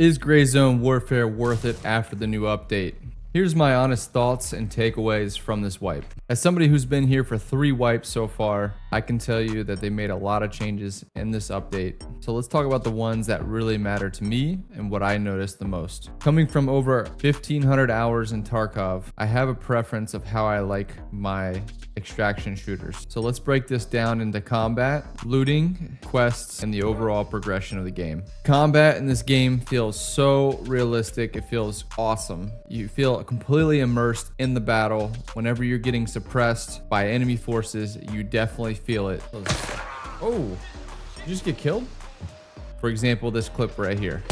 Is Gray Zone Warfare worth it after the new update? Here's my honest thoughts and takeaways from this wipe. As somebody who's been here for 3 wipes so far, I can tell you that they made a lot of changes in this update. So let's talk about the ones that really matter to me and what I noticed the most. Coming from over 1,500 hours in Tarkov, I have a preference of how I like my extraction shooters. So let's break this down into combat, looting, quests, and the overall progression of the game. Combat in this game feels so realistic. It feels awesome. You feel completely immersed in the battle. Whenever you're getting suppressed by enemy forces, you definitely feel it. Oh, did you just get killed? For example, this clip right here.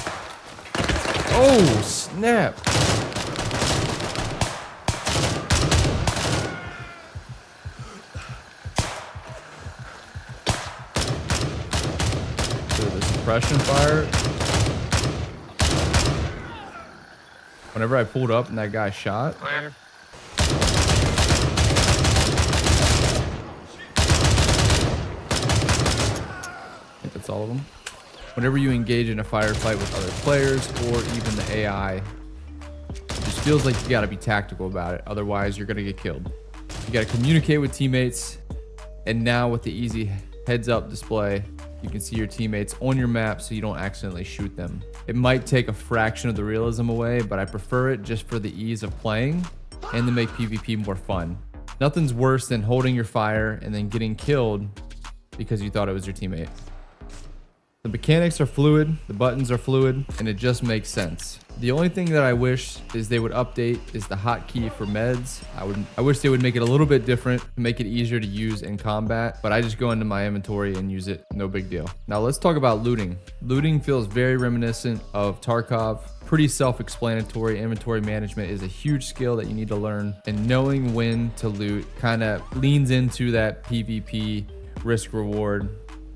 Oh, snap. The suppression fire. Whenever I pulled up and that guy shot. Where? I think that's all of them. Whenever you engage in a firefight with other players or even the AI, it just feels like you gotta be tactical about it. Otherwise, you're gonna get killed. You gotta communicate with teammates. And now with the easy heads-up display, you can see your teammates on your map so you don't accidentally shoot them. It might take a fraction of the realism away, but I prefer it just for the ease of playing and to make PvP more fun. Nothing's worse than holding your fire and then getting killed because you thought it was your teammate. The mechanics are fluid, the buttons are fluid, and it just makes sense. The only thing that I wish is they would update is the hotkey for meds. I wish they would make it a little bit different to make it easier to use in combat, but I just go into my inventory and use it, no big deal. Now let's talk about looting. Looting feels very reminiscent of Tarkov. Pretty self-explanatory. Inventory management is a huge skill that you need to learn, and knowing when to loot kind of leans into that PvP risk reward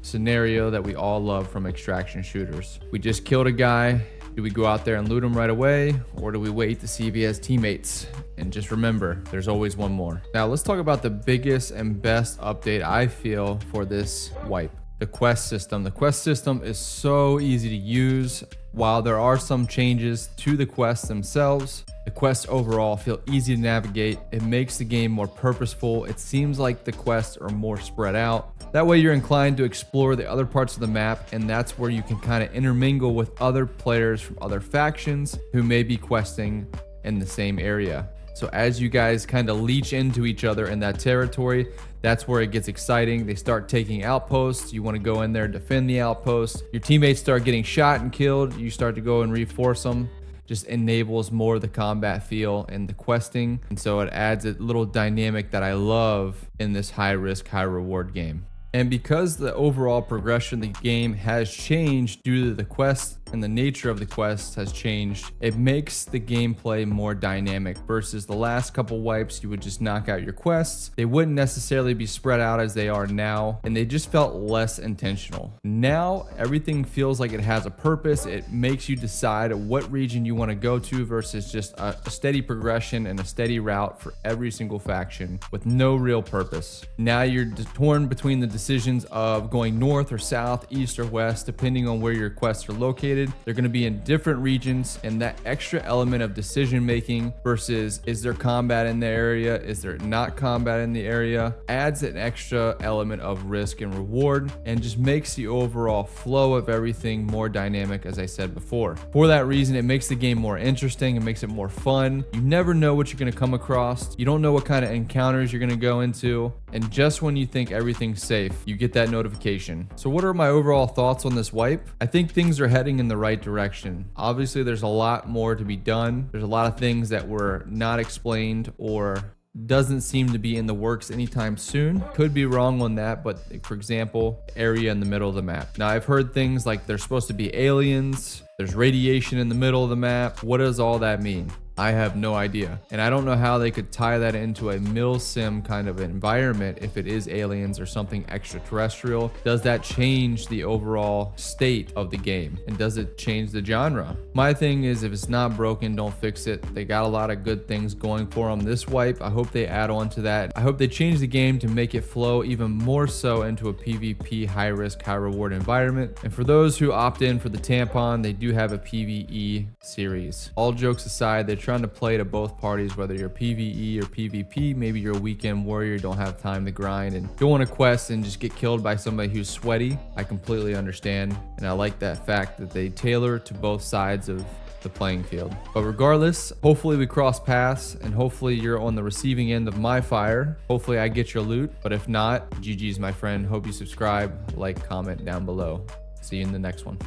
scenario that we all love from extraction shooters. We just killed a guy. Do we go out there and loot him right away, or do we wait to see if he has teammates? And just remember, there's always one more. Now let's talk about the biggest and best update I feel for this wipe. The quest system. The quest system is so easy to use. While there are some changes to the quests themselves, the quests overall feel easy to navigate. It makes the game more purposeful. It seems like the quests are more spread out. That way you're inclined to explore the other parts of the map, and that's where you can kind of intermingle with other players from other factions who may be questing in the same area. So as you guys kind of leech into each other in that territory, that's where it gets exciting. They start taking outposts. You want to go in there and defend the outposts. Your teammates start getting shot and killed. You start to go and reinforce them. Just enables more of the combat feel and the questing. And so it adds a little dynamic that I love in this high risk, high reward game. And because the overall progression of the game has changed due to the quests and the nature of the quests has changed, it makes the gameplay more dynamic versus the last couple wipes. You would just knock out your quests. They wouldn't necessarily be spread out as they are now, and they just felt less intentional. Now everything feels like it has a purpose. It makes you decide what region you want to go to versus just a steady progression and a steady route for every single faction with no real purpose. Now you're torn between the decisions of going north or south, east or west, depending on where your quests are located. They're going to be in different regions, and that extra element of decision making versus is there combat in the area, is there not combat in the area, adds an extra element of risk and reward and just makes the overall flow of everything more dynamic, as I said before. For that reason, it makes the game more interesting. It makes it more fun. You never know what you're going to come across. You don't know what kind of encounters you're going to go into. And just when you think everything's safe, you get that notification. So what are my overall thoughts on this wipe? I think things are heading in the right direction. Obviously, there's a lot more to be done. There's a lot of things that were not explained or doesn't seem to be in the works anytime soon. Could be wrong on that, but for example, area in the middle of the map. Now, I've heard things like there's supposed to be aliens, there's radiation in the middle of the map. What does all that mean? I have no idea. And I don't know how they could tie that into a mil sim kind of environment if it is aliens or something extraterrestrial. Does that change the overall state of the game? And does it change the genre? My thing is, if it's not broken, don't fix it. They got a lot of good things going for them. This wipe, I hope they add on to that. I hope they change the game to make it flow even more so into a PvP high risk, high reward environment. And for those who opt in for the tampon, they do have a PvE series. All jokes aside, they're trying to play to both parties, whether you're PvE or PvP. Maybe you're a weekend warrior, don't have time to grind and go on a quest and just get killed by somebody who's sweaty. I completely understand. And I like that fact that they tailor to both sides of the playing field. But regardless, hopefully we cross paths and hopefully you're on the receiving end of my fire. Hopefully I get your loot, but if not, GG's my friend. Hope you subscribe, like, comment down below. See you in the next one.